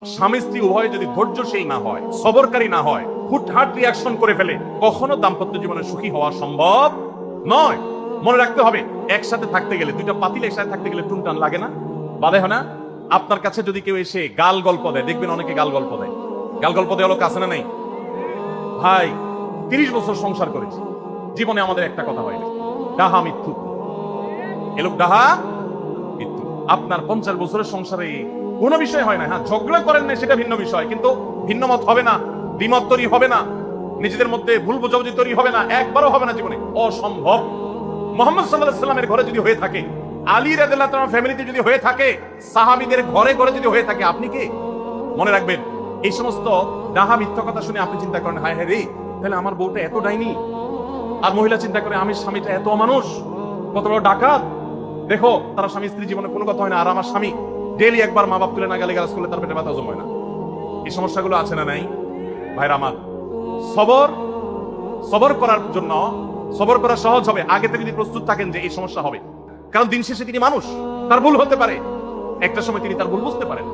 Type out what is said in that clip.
স্বামী স্ত্রী উভয়ে যদি ধৈর্যশীল না হয়, সবরকারী না হয়, হুটহাট রিয়াকশন করে ফেলে, কখনো দাম্পত্য জীবনে সুখী হওয়া সম্ভব নয়। মনে রাখতে হবে, একসাথে থাকতে গেলে, দুইটা পাতিল একসাথে থাকতে গেলে টুনটান লাগে না, বাধে হয় না? আপনার কাছে যদি কেউ এসে গাল গল্প দেয়, দেখবেন অনেকে গাল গল্প দেয়। গাল গল্প দেওয়া লোক আছে না নাই? ভাই 30 বছর সংসার করেছি, জীবনে আমাদের একটা কথা হয়নি। ডাহা মিথ্যু, এ লোক ডাহা মিথ্যু। আপনার 50 বছরের সংসারে কোনো বিষয় হয় না। হ্যাঁ, ঝগড়া করেন না সেটা ভিন্ন বিষয়, কিন্তু ভিন্ন মত হবে না, দ্বিমত তৈরি হবে না, নিজেদের মধ্যে ভুল বোঝাবুঝি তৈরি হবে না, একবারও হবে না জীবনে, অসম্ভব। মুহাম্মদ সাল্লাল্লাহু আলাইহি ওয়াসাল্লামের ঘরে যদি হয়ে থাকে, আলী রাদিয়াল্লাহু তাআলার ফ্যামিলিতে যদি হয়ে থাকে, সাহাবীদের ঘরে ঘরে যদি হয়ে থাকে, আপনি কে? মনে রাখবেন, এই সমস্ত ডাহা মিথ্যা কথা শুনে আপনি চিন্তা করেন, হায় হায় রে, তাহলে আমার বউটা এত ডাইনি। আর মহিলা চিন্তা করে, আমি স্বামীটা এত মানুষ, কত বড় ডাকাত। দেখো, তারা স্বামী স্ত্রী জীবনে কোনো কথা হয় না, আর আমার স্বামী ডেইলি একবার মা বাপ তুলে না গালিগালাজ করলে তার পেটে ব্যথা হজম হয় না। এই সমস্যাগুলো আছে না নাই? ভাইরা আমার, সবর করার জন্য, সবর করা সহজ হবে আগে থেকে যদি প্রস্তুত থাকেন যে এই সমস্যা হবে। কারণ দিন শেষে তিনি মানুষ, তার ভুল হতে পারে, একটা সময় তিনি তার ভুল বুঝতে পারেন।